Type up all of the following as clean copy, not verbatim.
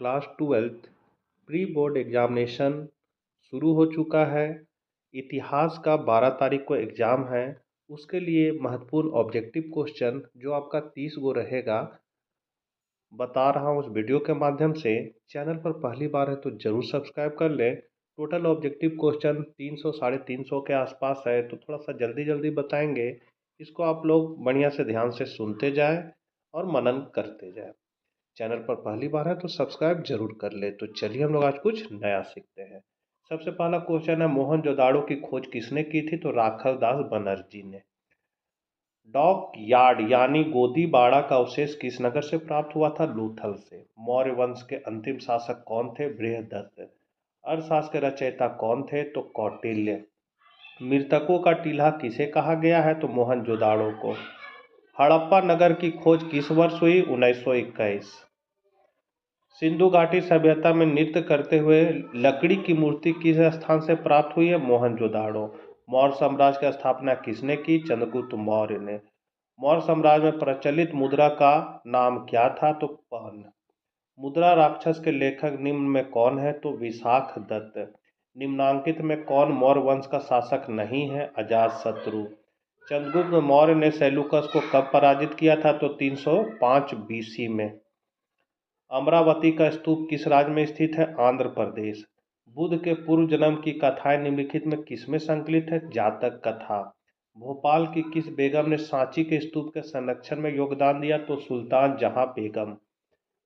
Class 12th pre board examination शुरू हो चुका है। इतिहास का 12 तारीख को एग्ज़ाम है। उसके लिए महत्वपूर्ण ऑब्जेक्टिव क्वेश्चन जो आपका 30 गो रहेगा, बता रहा हूँ उस वीडियो के माध्यम से। चैनल पर पहली बार है तो ज़रूर सब्सक्राइब कर लें। टोटल ऑब्जेक्टिव क्वेश्चन 300 साढ़े 300 के आसपास है, तो थोड़ा सा जल्दी जल्दी बताएंगे। इसको आप लोग बढ़िया से ध्यान से सुनते जाएं और मनन करते जाएं। चैनल पर पहली बार है तो सब्सक्राइब जरूर कर ले। तो चलिए हम लोग आज कुछ नया सीखते हैं। सबसे पहला क्वेश्चन है, मोहनजोदाड़ो की खोज किसने की थी? तो राखल दास बनर्जी ने। डॉक यार्ड यानी गोदीबाड़ा का अवशेष किस नगर से प्राप्त हुआ था? लूथल से। मौर्य वंश के अंतिम शासक कौन थे? बृहदत्त। अर्थशास्त्र के रचयिता कौन थे? तो कौटिल्य। मृतकों का टीला किसे कहा गया है? तो मोहनजोदाड़ो को। हड़प्पा नगर की खोज किस वर्ष हुई? 1921। सिंधु घाटी सभ्यता में नृत्य करते हुए लकड़ी की मूर्ति किस स्थान से प्राप्त हुई है? मोहनजोदाड़ो। मौर्य साम्राज्य की स्थापना किसने की? चंद्रगुप्त मौर्य ने। मौर्य साम्राज्य में प्रचलित मुद्रा का नाम क्या था? तो पहन। मुद्रा राक्षस के लेखक निम्न में कौन है? तो विशाख दत्त। निम्नांकित में कौन मौर्य वंश का शासक नहीं है? अजातशत्रु। चंद्रगुप्त मौर्य ने सेल्यूकस को कब पराजित किया था? तो 305 बीसी में। अमरावती का स्तूप किस राज्य में स्थित है? आंध्र प्रदेश। बुद्ध के पूर्व जन्म की कथाएं निम्नलिखित में किसमें संकलित है? जातक कथा। भोपाल की किस बेगम ने सांची के स्तूप के संरक्षण में योगदान दिया? तो सुल्तान जहां बेगम।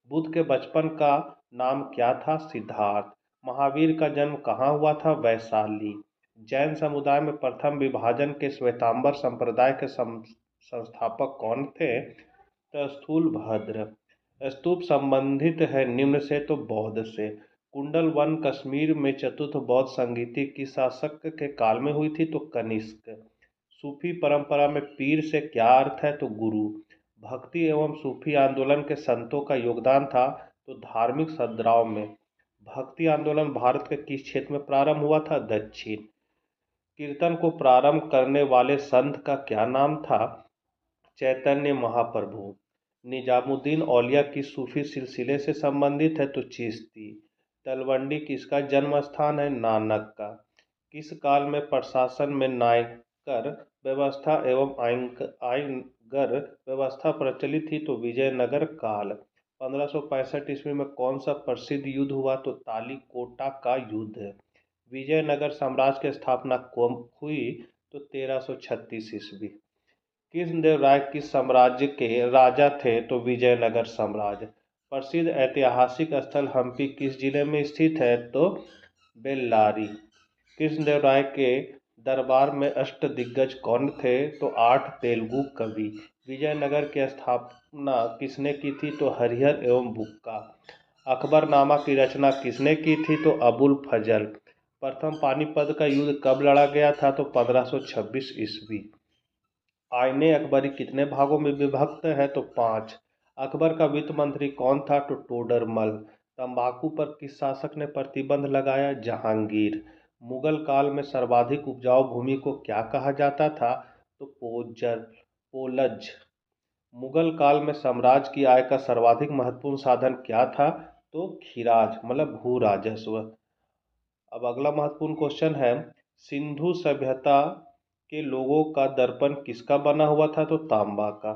बुद्ध के बचपन का नाम क्या था? सिद्धार्थ। महावीर का जन्म कहाँ हुआ था? वैशाली। जैन समुदाय में प्रथम विभाजन के श्वेतांबर संप्रदाय के संस्थापक कौन थे? तो स्थूलभद्र। स्तूप संबंधित है निम्न से? तो बौद्ध से। कुंडल वन कश्मीर में चतुर्थ बौद्ध संगीति की शासक के काल में हुई थी? तो कनिष्क। सूफी परंपरा में पीर से क्या अर्थ है? तो गुरु। भक्ति एवं सूफी आंदोलन के संतों का योगदान था? तो धार्मिक सद्भाव में। भक्ति आंदोलन भारत के किस क्षेत्र में प्रारंभ हुआ था? दक्षिण। कीर्तन को प्रारंभ करने वाले संत का क्या नाम था? चैतन्य महाप्रभु। निजामुद्दीन औलिया किस सूफी सिलसिले से संबंधित है? तो चिश्ती। तलवंडी किसका जन्म स्थान है? नानक का। किस काल में प्रशासन में नायकर व्यवस्था एवं आयकर व्यवस्था प्रचलित थी? तो विजयनगर काल। 1565 ईस्वी में कौन सा प्रसिद्ध युद्ध हुआ? तो तालीकोटा का युद्ध। विजयनगर साम्राज्य की स्थापना कब हुई? तो 1336 ईस्वी। कृष्णदेवराय किस साम्राज्य के राजा थे? तो विजयनगर साम्राज्य। प्रसिद्ध ऐतिहासिक स्थल हम्पी किस जिले में स्थित है? तो बेल्लारी। कृष्णदेवराय के दरबार में अष्टदिग्गज कौन थे? तो 8 तेलुगु कवि। विजयनगर की स्थापना किसने की थी? तो हरिहर एवं बुक्का। अकबरनामा की रचना किसने की थी? तो अबुल फजल। प्रथम पानीपत का युद्ध कब लड़ा गया था? तो 1526 ईस्वी। आईने अकबरी कितने भागों में विभक्त है? तो 5। अकबर का वित्त मंत्री कौन था? तो टोडरमल। तंबाकू पर किस शासक ने प्रतिबंध लगाया? जहांगीर। मुगल काल में सर्वाधिक उपजाऊ भूमि को क्या कहा जाता था? तो पोलज। मुगल काल में साम्राज्य की आय का सर्वाधिक महत्वपूर्ण साधन क्या था? तो खिराज मतलब भू राजस्व। अब अगला महत्वपूर्ण क्वेश्चन है, सिंधु सभ्यता के लोगों का दर्पण किसका बना हुआ था? तो तांबा का।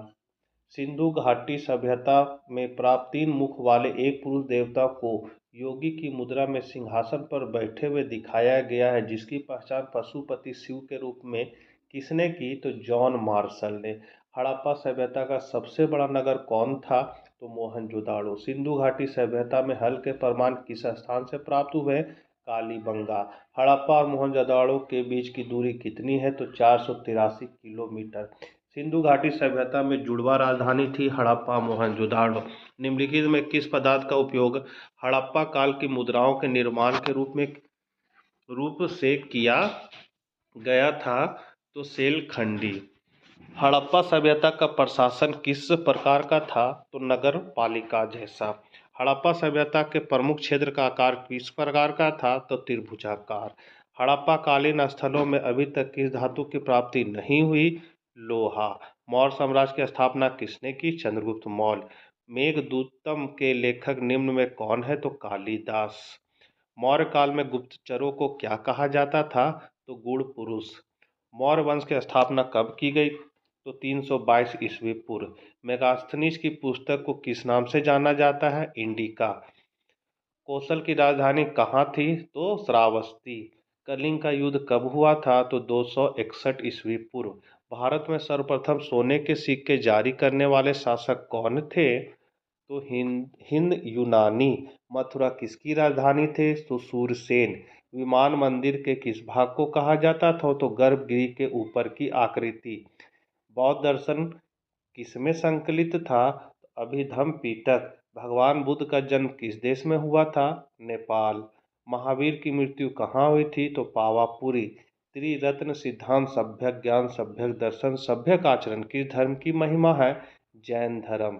सिंधु घाटी सभ्यता में प्राप्त 3 मुख वाले एक पुरुष देवता को योगी की मुद्रा में सिंहासन पर बैठे हुए दिखाया गया है, जिसकी पहचान पशुपति शिव के रूप में किसने की? तो जॉन मार्शल ने। हड़प्पा सभ्यता का सबसे बड़ा नगर कौन था? तो मोहनजोदाड़ो। सिंधु घाटी सभ्यता में हल के प्रमाण किस स्थान से प्राप्त हुए? कालीबंगा। हड़प्पा और मोहनजोदाड़ो के बीच की दूरी कितनी है? तो 483 किलोमीटर। सिंधु घाटी सभ्यता में जुड़वा राजधानी थी हड़प्पा मोहनजोदाड़ो। निम्नलिखित में किस पदार्थ का उपयोग हड़प्पा काल की मुद्राओं के निर्माण के रूप से किया गया था? तो सेल खंडी। हड़प्पा सभ्यता का प्रशासन किस प्रकार का था? तो नगर पालिका जैसा। हड़प्पा सभ्यता के प्रमुख क्षेत्र का आकार किस प्रकार का था? तो त्रिभुजाकार। हड़प्पा कालीन स्थलों में अभी तक किस धातु की प्राप्ति नहीं हुई? लोहा। मौर्य साम्राज्य की स्थापना किसने की? चंद्रगुप्त मौर्य। मेघदूतम के लेखक निम्न में कौन है? तो कालिदास। मौर्य काल में गुप्तचरों को क्या कहा जाता था? तो गूढ़ पुरुष। मौर्य वंश की स्थापना कब की गई? तो 322 ईस्वी पूर्व। मेगास्थनीज की पुस्तक को किस नाम से जाना जाता है? इंडिका। कौशल की राजधानी कहाँ थी? तो श्रावस्ती। कलिंग का युद्ध कब हुआ था? तो 261 ईस्वी पूर्व। भारत में सर्वप्रथम सोने के सिक्के जारी करने वाले शासक कौन थे? तो हिंद यूनानी। मथुरा किसकी राजधानी थे? तो शूरसेन। विमान मंदिर के किस भाग को कहा जाता था? तो गर्भगृह के ऊपर की आकृति। बौद्ध दर्शन किसमें संकलित था? अभिधम्म पिटक। भगवान बुद्ध का जन्म किस देश में हुआ था? नेपाल। महावीर की मृत्यु कहाँ हुई थी? तो पावापुरी। त्रिरत्न सिद्धांत सभ्यक ज्ञान सभ्यक दर्शन सभ्यक आचरण किस धर्म की महिमा है? जैन धर्म।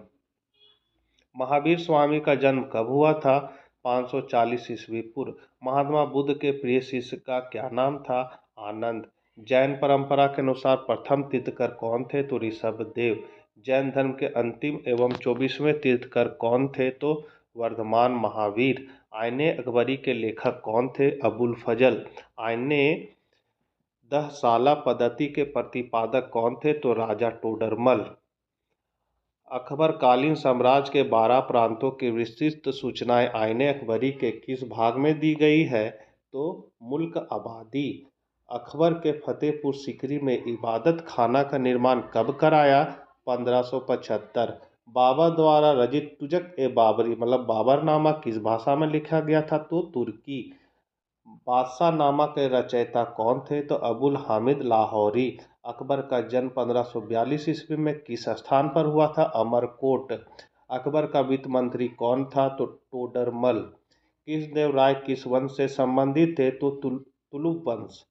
महावीर स्वामी का जन्म कब हुआ था? 540 ईस्वी पूर्व। महात्मा बुद्ध के प्रिय शिष्य का क्या नाम था? आनंद। जैन परंपरा के अनुसार प्रथम तीर्थकर कौन थे? तो ऋषभदेव। जैन धर्म के अंतिम एवं 24वें तीर्थकर कौन थे? तो वर्धमान महावीर। आईने अकबरी के लेखक कौन थे? अबुल फजल। आईने दहसाला पद्धति के प्रतिपादक कौन थे? तो राजा टोडरमल। अकबरकालीन साम्राज्य के 12 प्रांतों की विस्तृत सूचनाएं आईने अकबरी के किस भाग में दी गई है? तो मुल्क आबादी। अकबर के फतेहपुर सीकरी में इबादत खाना का निर्माण कब कराया? 1575। बाबर द्वारा रचित तुजक ए बाबरी मतलब बाबरनामा किस भाषा में लिखा गया था? तो तुर्की। बादशाहनामा के रचयिता कौन थे? तो अबुल हामिद लाहौरी। अकबर का जन्म 1542 ईस्वी में किस स्थान पर हुआ था? अमरकोट। अकबर का वित्त मंत्री कौन था? तो टोडरमल। कृष्णदेव राय किस वंश से संबंधित थे? तो तुलुप वंश।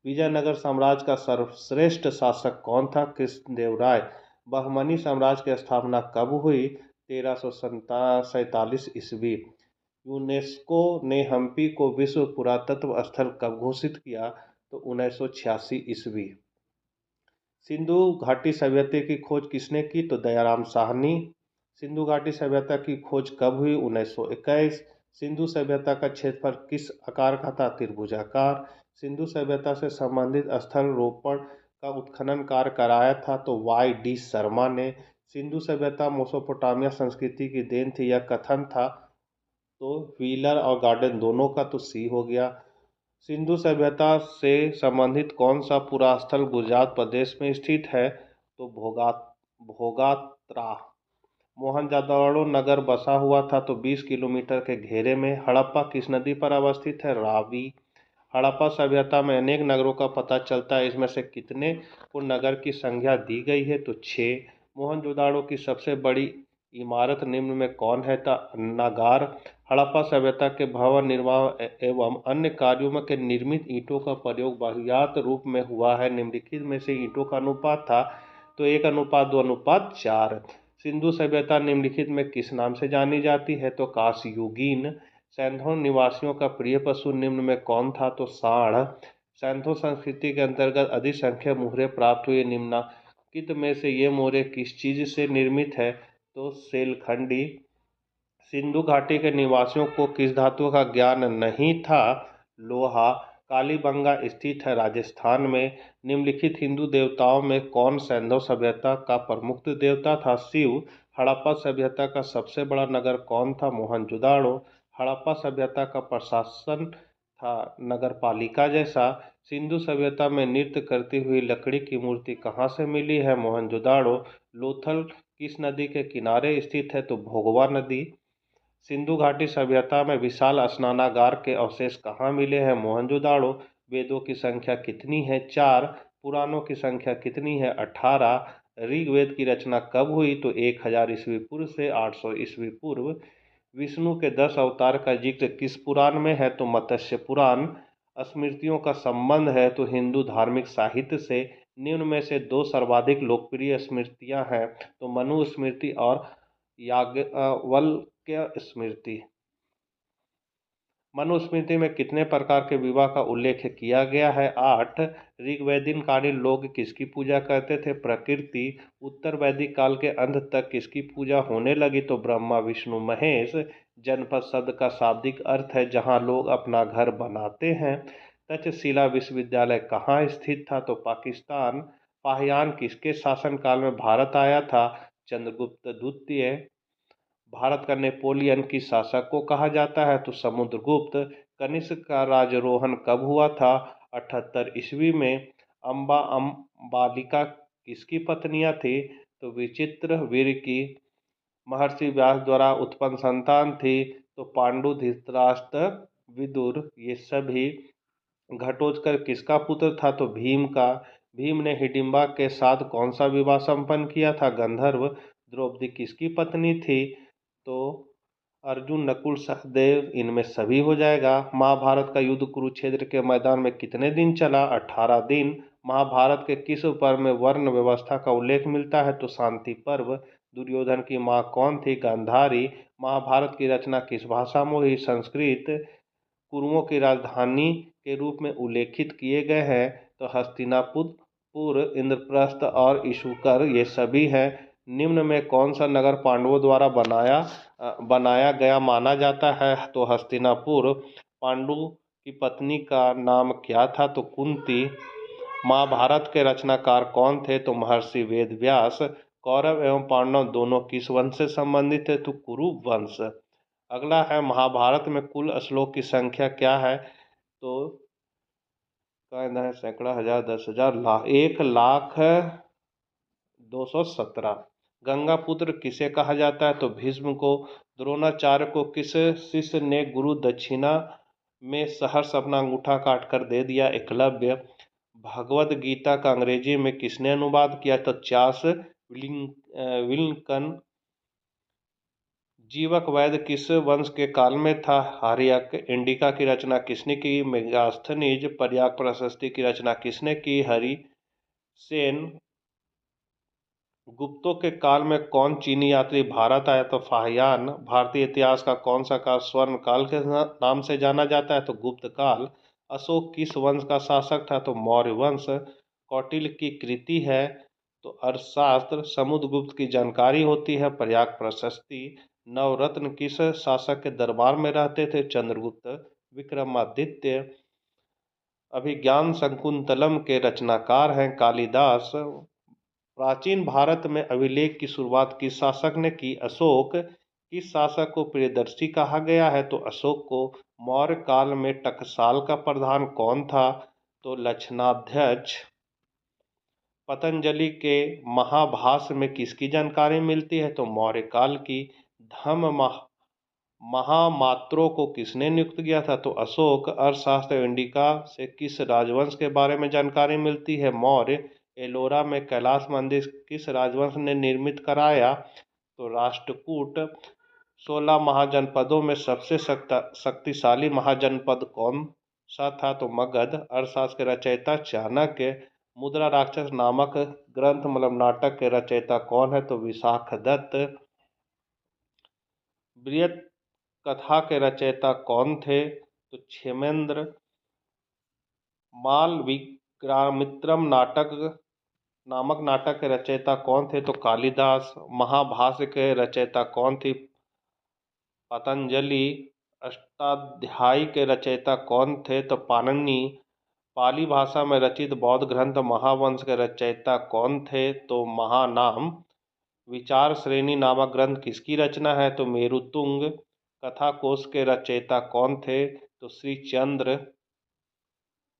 विजयनगर साम्राज्य का सर्वश्रेष्ठ शासक कौन था? कृष्णदेव राय। बहमनी साम्राज्य की स्थापना कब हुई? 1347 ईस्वी। यूनेस्को ने हम्पी को विश्व पुरातत्व स्थल कब घोषित किया? तो 1986 ईस्वी। सिंधु घाटी सभ्यता की खोज किसने की? तो दयाराम साहनी। सिंधु घाटी सभ्यता की खोज कब हुई? 1921। सिंधु सभ्यता का क्षेत्रफल किस आकार का था? त्रिभुजाकार। सिंधु सभ्यता से संबंधित स्थल रोपण का उत्खनन कार्य कराया था? तो वाई डी शर्मा ने। सिंधु सभ्यता मेसोपोटामिया संस्कृति की देन थी, यह कथन था? तो व्हीलर और गार्डन दोनों का, तो सी हो गया। सिंधु सभ्यता से संबंधित कौन सा पुरास्थल गुजरात प्रदेश में स्थित है? तो भोगात्रा। मोहनजोदड़ो नगर बसा हुआ था? तो 20 किलोमीटर के घेरे में। हड़प्पा किस नदी पर अवस्थित है? रावी। हड़प्पा सभ्यता में अनेक नगरों का पता चलता है, इसमें से कितने को नगर की संज्ञा दी गई है? तो 6। मोहनजोदड़ो की सबसे बड़ी इमारत निम्न में कौन है? था अन्नागार। हड़प्पा सभ्यता के भवन निर्माण एवं अन्य कार्यों में के निर्मित ईंटों का प्रयोग बहुयात रूप में हुआ है। निम्नलिखित में से ईंटों का अनुपात था? तो 1:2:4। सिंधु सभ्यता निम्नलिखित में किस नाम से जानी जाती है? तो काशयुगीन। सैंथो निवासियों का प्रिय पशु निम्न में कौन था? तो सांड। सैंथो संस्कृति के अंतर्गत अधिक संख्यक मुहरे प्राप्त हुए। निम्नलिखित में से ये मोहरे किस चीज से निर्मित है? तो सेलखंडी। सिंधु घाटी के निवासियों को किस धातु का ज्ञान नहीं था? लोहा। कालीबंगा स्थित है राजस्थान में। निम्नलिखित हिंदू देवताओं में कौन सैंधव सभ्यता का प्रमुख देवता था? शिव। हड़प्पा सभ्यता का सबसे बड़ा नगर कौन था? मोहनजोदड़ो। हड़प्पा सभ्यता का प्रशासन था नगरपालिका जैसा। सिंधु सभ्यता में नृत्य करती हुई लकड़ी की मूर्ति कहाँ से मिली है? मोहनजोदड़ो। लोथल किस नदी के किनारे स्थित है? तो भोगवा नदी। सिंधु घाटी सभ्यता में विशाल स्नानागार के अवशेष कहाँ मिले हैं? मोहनजोदड़ो। वेदों की संख्या कितनी है? 4। पुराणों की संख्या कितनी है? 18। ऋग्वेद की रचना कब हुई? तो 1000 ईस्वी पूर्व से 800 ईस्वी पूर्व। विष्णु के 10 अवतार का जिक्र किस पुराण में है? तो मत्स्य पुराण। स्मृतियों का संबंध है? तो हिंदू धार्मिक साहित्य से। निम्न में से दो सर्वाधिक लोकप्रिय स्मृतियां हैं? तो मनु स्मृति और याज्ञवल्क्य स्मृति। मनुस्मृति में कितने प्रकार के विवाह का उल्लेख किया गया है? 8। ऋग्वैदिक कालीन लोग किसकी पूजा करते थे? प्रकृति। उत्तर वैदिक काल के अंत तक किसकी पूजा होने लगी? तो ब्रह्मा विष्णु महेश। जनपद शब्द का शाब्दिक अर्थ है जहाँ लोग अपना घर बनाते हैं। तक्षशिला विश्वविद्यालय कहाँ स्थित था? तो पाकिस्तान। फाहियान किसके शासनकाल में भारत आया था? चंद्रगुप्त द्वितीय। भारत का नेपोलियन किस शासक को कहा जाता है? तो समुद्रगुप्त। कनिष्क का राजारोहण कब हुआ था? 78 ईस्वी में। अम्बा अम्बालिका किसकी पत्नियां थी? तो विचित्रवीर्य की। महर्षि व्यास द्वारा उत्पन्न संतान थी? तो पांडु, धृतराष्ट्र, विदुर। ये सभी। घटोत्कच किसका पुत्र था? तो भीम का। भीम ने हिडिंबा के साथ कौन सा विवाह संपन्न किया था? गंधर्व। द्रौपदी किसकी पत्नी थी? तो अर्जुन, नकुल, सहदेव। इनमें सभी हो जाएगा। महाभारत का युद्ध कुरुक्षेत्र के मैदान में कितने दिन चला? 18 दिन। महाभारत के किस पर्व में वर्ण व्यवस्था का उल्लेख मिलता है? तो शांति पर्व। दुर्योधन की माँ कौन थी? गांधारी। महाभारत की रचना किस भाषा में हुई? संस्कृत। कुरुओं की राजधानी के रूप में उल्लेखित किए गए हैं? तो हस्तिनापुर, इंद्रप्रस्थ और इशुकर। ये सभी हैं। निम्न में कौन सा नगर पांडवों द्वारा बनाया गया माना जाता है? तो हस्तिनापुर। पांडु की पत्नी का नाम क्या था? तो कुंती। महाभारत के रचनाकार कौन थे? तो महर्षि वेदव्यास। कौरव एवं पांडव दोनों किस वंश से संबंधित थे? तो कुरु वंश। अगला है, महाभारत में कुल श्लोक की संख्या क्या है? तो कहना है सैकड़ा, हजार, 10,000, लाख। 1,02,17। गंगा पुत्र किसे कहा जाता है? तो भीष्म को। द्रोणाचार्य को किस शिष्य ने गुरु दक्षिणा में सहर्ष अपना अंगूठा काट कर दे दिया? एकलव्य। भगवद गीता का अंग्रेजी में किसने अनुवाद किया? तो चार्ल्स विल्किन। जीवक वैद्य किस वंश के काल में था? आर्यक। इंडिका की रचना किसने की? मेगास्थनीज। प्रयाग प्रशस्ति की रचना किसने की? हरिसेन। गुप्तों के काल में कौन चीनी यात्री भारत आया? तो फाहियान। भारतीय इतिहास का कौन सा काल स्वर्ण काल के नाम से जाना जाता है? तो गुप्त काल। अशोक किस वंश का शासक था? तो मौर्य वंश। कौटिल्य की कृति है? तो अर्थशास्त्र। समुद्रगुप्त की जानकारी होती है? प्रयाग प्रशस्ति। नवरत्न किस शासक के दरबार में रहते थे? चंद्रगुप्त विक्रमादित्य। अभिज्ञान शकुंतलम के रचनाकार हैं? कालिदास। प्राचीन भारत में अभिलेख की शुरुआत किस शासक ने की? अशोक। किस शासक को प्रियदर्शी कहा गया है? तो अशोक को। मौर्य काल में टकसाल का प्रधान कौन था? तो लक्षणाध्यक्ष। पतंजलि के महाभाष्य में किसकी जानकारी मिलती है? तो मौर्य काल की। धम्म महामात्रों को किसने नियुक्त किया था? तो अशोक। अर्थशास्त्र। इंडिका से किस राजवंश के बारे में जानकारी मिलती है? मौर्य। एलोरा में कैलाश मंदिर किस राजवंश ने निर्मित कराया? तो राष्ट्रकूट। 16 महाजनपदों में सबसे शक्तिशाली महाजनपद कौन सा था? तो मगध। अर्थशास्त्र के रचयिता चाणक्य। मुद्रा राक्षस नामक ग्रंथ मतलब नाटक के रचयिता कौन है? तो विशाखदत्त। बृहत कथा के रचयिता कौन थे? तो क्षेमेंद्र। मालविक्रामित्रम नामक नाटक के रचयिता कौन थे? तो कालिदास। महाभाष्य के रचयिता कौन थे? पतंजलि। अष्टाध्यायी के रचयिता कौन थे? तो पाणिनि। पाली भाषा में रचित बौद्ध ग्रंथ महावंश के रचयिता कौन थे? तो महानाम। विचार श्रेणी नामक ग्रंथ किसकी रचना है? तो मेरुतुंग। कथा कोश के रचयिता कौन थे? तो श्रीचंद्र।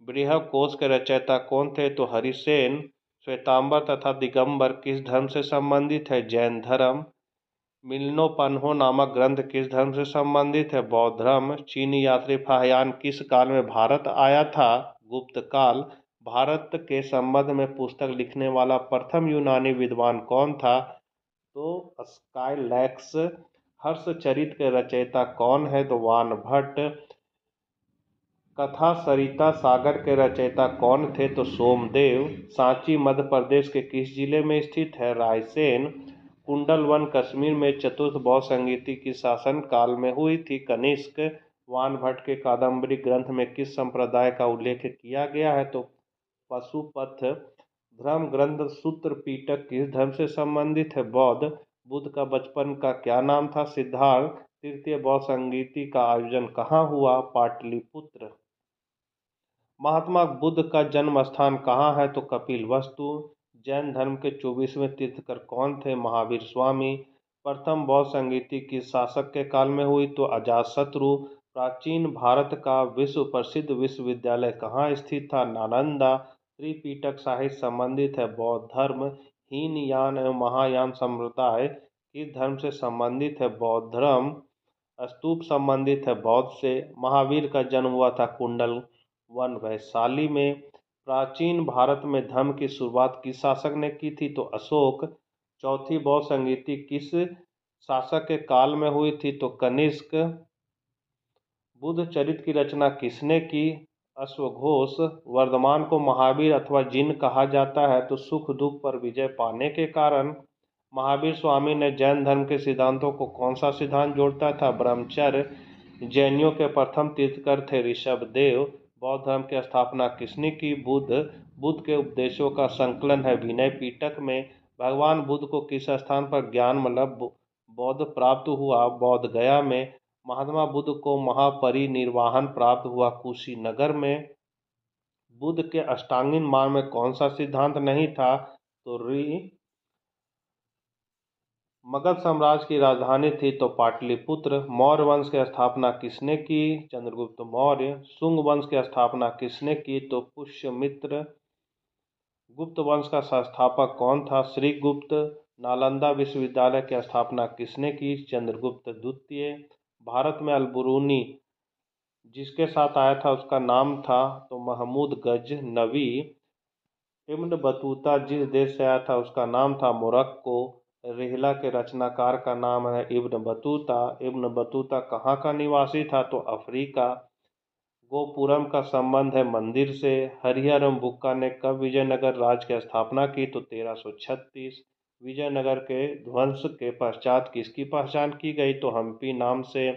बृहकोश के रचयिता कौन थे? तो हरिसेन। श्वेतांबर तथा दिगंबर किस धर्म से संबंधित है? जैन धर्म। मिलनोपन्हो नामक ग्रंथ किस धर्म से संबंधित है? बौद्ध धर्म। चीनी यात्री फाहियान किस काल में भारत आया था? गुप्त काल। भारत के संबंध में पुस्तक लिखने वाला प्रथम यूनानी विद्वान कौन था? तो स्काईलैक्स। हर्षचरित के रचयिता कौन है? तो वानभट्ट। कथा सरिता सागर के रचयिता कौन थे? तो सोमदेव। सांची मध्य प्रदेश के किस जिले में स्थित है? रायसेन। कुंडल वन कश्मीर में चतुर्थ बौद्ध संगीति की शासन काल में हुई थी? कनिष्क। वान भट्ट के कादम्बरी ग्रंथ में किस संप्रदाय का उल्लेख किया गया है? तो पशुपत धर्म ग्रंथ सूत्र पीटक किस धर्म से संबंधित है? बौद्ध। बुद्ध का बचपन का क्या नाम था? सिद्धार्थ। तृतीय बौद्ध संगीति का आयोजन कहाँ हुआ? पाटलिपुत्र। महात्मा बुद्ध का जन्म स्थान कहाँ है? तो कपिलवस्तु। जैन धर्म के 24वें तीर्थंकर कौन थे? महावीर स्वामी। प्रथम बौद्ध संगीति किस शासक के काल में हुई? तो अजातशत्रु। प्राचीन भारत का विश्व प्रसिद्ध विश्वविद्यालय कहाँ स्थित था? नालंदा। त्रिपिटक साहित्य संबंधित है? बौद्ध धर्म। हीनयान एवं महायान संप्रदाय किस धर्म से संबंधित है? बौद्ध धर्म। स्तूप संबंधित है बौद्ध से। महावीर का जन्म हुआ था कुंडल वन वैशाली में। प्राचीन भारत में धर्म की शुरुआत किस शासक ने की थी? तो अशोक। चौथी बौद्ध संगीति किस शासक के काल में हुई थी? तो कनिष्क। बुद्ध चरित्र की रचना किसने की? अश्वघोष। वर्धमान को महावीर अथवा जिन कहा जाता है तो सुख दुख पर विजय पाने के कारण। महावीर स्वामी ने जैन धर्म के सिद्धांतों को कौन सा सिद्धांत जोड़ता था? ब्रह्मचर्य। जैनियों के प्रथम तीर्थंकर थे ऋषभदेव। बौद्ध धर्म की स्थापना किसने की? बुद्ध। बुद्ध के उपदेशों का संकलन है विनय पिटक में। भगवान बुद्ध को किस स्थान पर ज्ञान मतलब बौद्ध प्राप्त हुआ? बोध गया में। महात्मा बुद्ध को महापरिनिर्वाण प्राप्त हुआ कुशीनगर में। बुद्ध के अष्टांगिक मार्ग में कौन सा सिद्धांत नहीं था? तो मगध साम्राज्य की राजधानी थी तो पाटलिपुत्र। मौर्य वंश की स्थापना किसने की? चंद्रगुप्त मौर्य। शुंग वंश की स्थापना किसने की? तो पुष्यमित्र। गुप्त वंश का संस्थापक कौन था? श्रीगुप्त। नालंदा विश्वविद्यालय की स्थापना किसने की? चंद्रगुप्त द्वितीय। भारत में अलबरूनी जिसके साथ आया था उसका नाम था तो महमूद गजनवी। इब्न बतूता जिस देश से आया था उसका नाम था मोरक्को। रिहला के रचनाकार का नाम है इब्न बतूता। इब्न बतूता कहाँ का निवासी था? तो अफ्रीका। गोपुरम का संबंध है मंदिर से। हरिहर एवं बुक्का ने कब विजयनगर राज्य की स्थापना की? तो 1336। विजयनगर के ध्वंस के पश्चात किसकी पहचान की गई? तो हम्पी नाम से।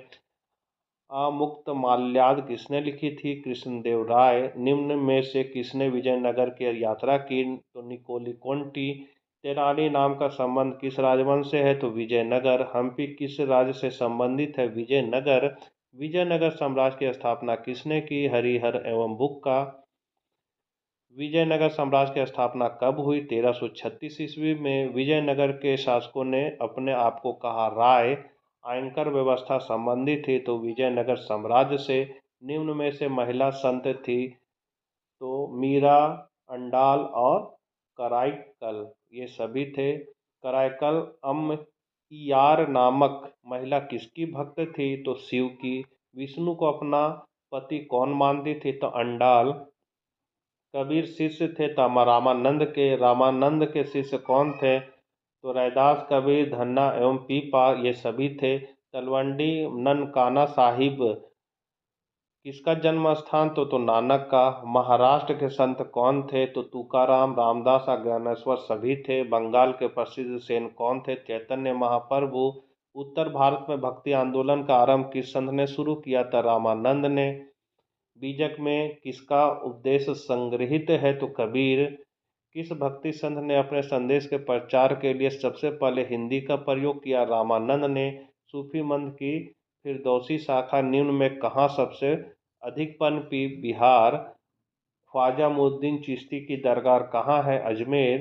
आमुक्तमाल्याद किसने लिखी थी? कृष्णदेव राय। निम्न में से किसने विजयनगर की यात्रा की? तो निकोली कोंटी। तेनाली नाम का संबंध किस राजवंश से है? तो विजयनगर। हम्पी किस राज्य से संबंधित है? विजयनगर। विजयनगर साम्राज्य की स्थापना किसने की? हरिहर एवं बुक्का। विजयनगर साम्राज्य की स्थापना कब हुई? 1336 ईस्वी में। विजयनगर के शासकों ने अपने आप को कहा राय। आयकर व्यवस्था संबंधी थी तो विजयनगर साम्राज्य से। निम्न में से महिला संत थी तो मीरा, अंडाल और कराईकल ये सभी थे। कराईकल अम्मय्यार नामक महिला किसकी भक्त थी? तो शिव की। विष्णु को अपना पति कौन मानती थी? तो अंडाल। कबीर शिष्य थे रामानंद के। रामानंद के शिष्य कौन थे? तो रैदास, कबीर, धन्ना एवं पीपा ये सभी थे। तलवंडी ननकाना साहिब किसका जन्म स्थान? तो नानक का। महाराष्ट्र के संत कौन थे? तो तुकाराम, रामदास और ज्ञानेश्वर सभी थे। बंगाल के प्रसिद्ध सेन कौन थे? चैतन्य महाप्रभु। उत्तर भारत में भक्ति आंदोलन का आरंभ किस संत ने शुरू किया था? रामानंद ने। बीजक में किसका उपदेश संग्रहित है? तो कबीर। किस भक्ति संत ने अपने संदेश के प्रचार के लिए सबसे पहले हिंदी का प्रयोग किया? रामानंद ने। सूफी मंद की फिरदौसी शाखा निम्न में कहाँ सबसे अधिक पनपी? बिहार। ख्वाजा मुद्दीन चिश्ती की दरगाह कहाँ है? अजमेर।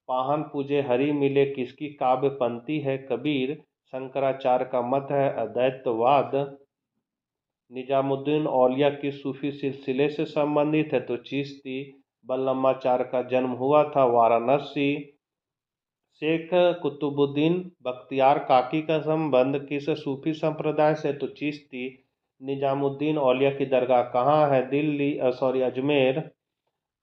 पाहन पूजे हरि मिले किसकी काव्य पंक्ति है? कबीर। शंकराचार्य का मत है अद्वैतवाद। निजामुद्दीन औलिया किस सूफी सिलसिले से संबंधित है? तो चिश्ती। बल्लमाचार्य का जन्म हुआ था वाराणसी। शेख कुतुबुद्दीन बख्तियार काकी का संबंध किस सूफी संप्रदाय से? तो चिश्ती। निजामुद्दीन औलिया की दरगाह कहाँ है? दिल्ली सॉरी अजमेर।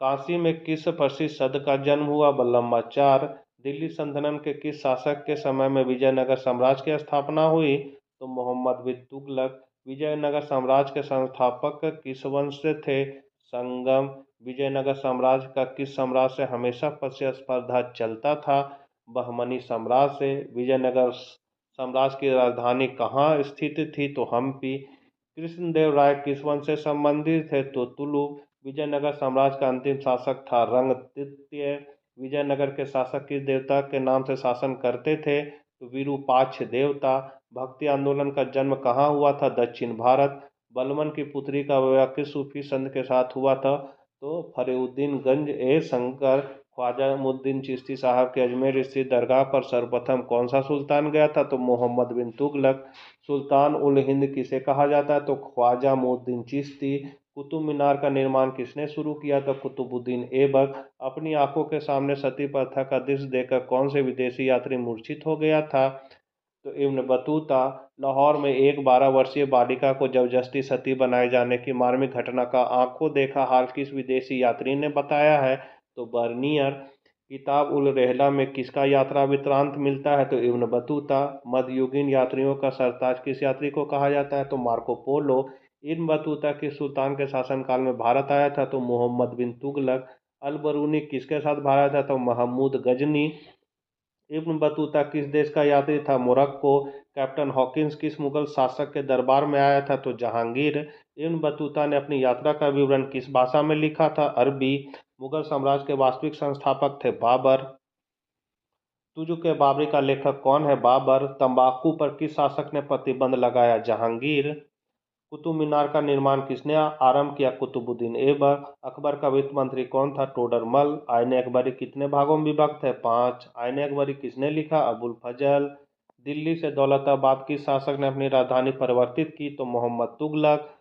काशी में किस प्रसिद्ध संत का जन्म हुआ? बल्लमाचार्य। दिल्ली सल्तनत के किस शासक के समय में विजयनगर साम्राज्य की स्थापना हुई? तो मोहम्मद बिन तुगलक। विजयनगर साम्राज्य के संस्थापक किस वंश से थे? संगम। विजयनगर साम्राज्य का किस सम्राट से हमेशा प्रतिस्पर्धा चलता था? बहमनी सम्राट से। विजयनगर साम्राज्य की राजधानी कहाँ स्थित थी? तो हम्पी। कृष्णदेव राय किस वंश से संबंधित थे? तो तुलु। विजयनगर साम्राज्य का अंतिम शासक था रंग तृतीय। विजयनगर के शासक किस देवता के नाम से शासन करते थे? तो विरूपाक्ष देवता। भक्ति आंदोलन का जन्म कहाँ हुआ था? दक्षिण भारत। बलबन की पुत्री का विवाह किस सूफी संत के साथ हुआ था? तो फरीउद्दीन गंज ए शंकर। ख्वाजा मुद्दीन चिश्ती साहब के अजमेर स्थित दरगाह पर सर्वप्रथम कौन सा सुल्तान गया था? तो मोहम्मद बिन तुगलक। सुल्तान उल हिंद किसे कहा जाता है? तो ख्वाजा मुद्दीन चिश्ती। कुतुब मीनार का निर्माण किसने शुरू किया? था कुतुबुद्दीन ऐबक। अपनी आंखों के सामने सती प्रथा का दृश्य देखकर कौन से विदेशी यात्री मूर्छित हो गया था? तो इब्न बतूता। लाहौर में एक 12 वर्षीय बालिका को जबरदस्ती सती बनाए जाने की मार्मिक घटना का आंखों देखा हाल किस विदेशी यात्री ने बताया है? तो बर्नियर। किताब उल रहला में किसका यात्रा वृत्तांत मिलता है? तो इब्न बतूता। मध्ययुगीन यात्रियों का सरताज किस यात्री को कहा जाता है? तो मार्को पोलो। इब्न बतूता किस सुल्तान के शासनकाल में भारत आया था? तो मोहम्मद बिन तुगलक। अल बरूनी किसके साथ भारत आया था? तो महमूद गजनी। इब्न बतूता किस देश का यात्री था? मोरक्को। कैप्टन हॉकिंस किस मुगल शासक के दरबार में आया था? तो जहांगीर। इब्न बतूता ने अपनी यात्रा का विवरण किस भाषा में लिखा था? अरबी। मुगल साम्राज्य के वास्तविक संस्थापक थे बाबर। तुजु के बाबरी का लेखक कौन है? बाबर। तंबाकू पर किस शासक ने प्रतिबंध लगाया? जहांगीर। कुतुब मीनार का निर्माण किसने आरंभ किया? कुतुबुद्दीन ऐबक। अकबर का वित्त मंत्री कौन था? टोडरमल। आईने अकबरी कितने भागों में विभक्त है? 5। आईने अकबरी किसने लिखा? अबुल फजल। दिल्ली से दौलताबाद किस शासक ने अपनी राजधानी परिवर्तित की? तो मोहम्मद तुगलक।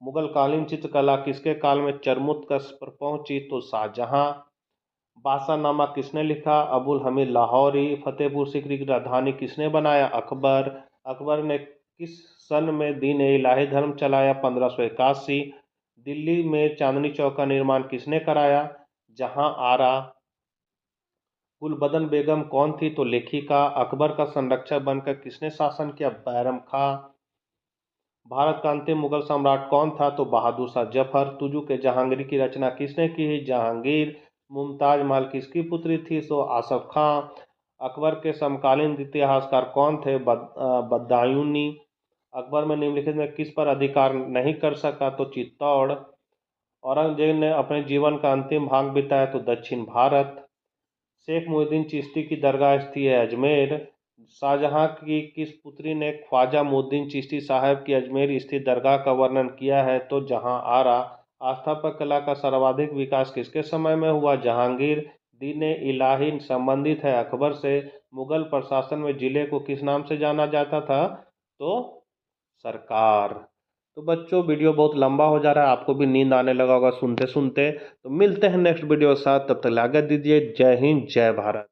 मुगल कालीन चित्रकला किसके काल में चरमोत्कर्ष पर पहुंची? तो शाहजहां। बादशाहनामा किसने लिखा? अबुल हमीद लाहौरी। फतेहपुर सीकरी की राजधानी किसने बनाया? अकबर। अकबर ने किस सन में दीन ए इलाही धर्म चलाया? 1581। दिल्ली में चांदनी चौक का निर्माण किसने कराया? जहां आरा। गुलबदन बेगम कौन थी? तो लेखिका। अकबर का संरक्षक बनकर किसने शासन किया? बैरम खां। भारत का अंतिम मुगल सम्राट कौन था? तो बहादुर शाह जफर। तुजु के जहांगीर की रचना किसने की? जहांगीर। मुमताज महल किसकी पुत्री थी? तो आसफ खां। अकबर के समकालीन इतिहासकार कौन थे? बदायूनी। अकबर में निम्नलिखित में किस पर अधिकार नहीं कर सका? तो चित्तौड़। औरंगजेब ने अपने जीवन का अंतिम भाग बिताया? तो दक्षिण भारत। शेख मुहिद्दीन चिश्ती की दरगाह स्थित है अजमेर। शाहजहां की किस पुत्री ने ख्वाजा मुद्दीन चिश्ती साहब की अजमेर स्थित दरगाह का वर्णन किया है? तो जहां आरा। आस्थापक कला का सर्वाधिक विकास किसके समय में हुआ? जहांगीर। दीन इलाही संबंधित है अकबर से। मुगल प्रशासन में जिले को किस नाम से जाना जाता था? तो सरकार। तो बच्चों वीडियो बहुत लंबा हो जा रहा है, आपको भी नींद आने लगा होगा सुनते सुनते। तो मिलते हैं नेक्स्ट वीडियो के साथ, तब तक लागत दीजिए। जय हिंद जय भारत।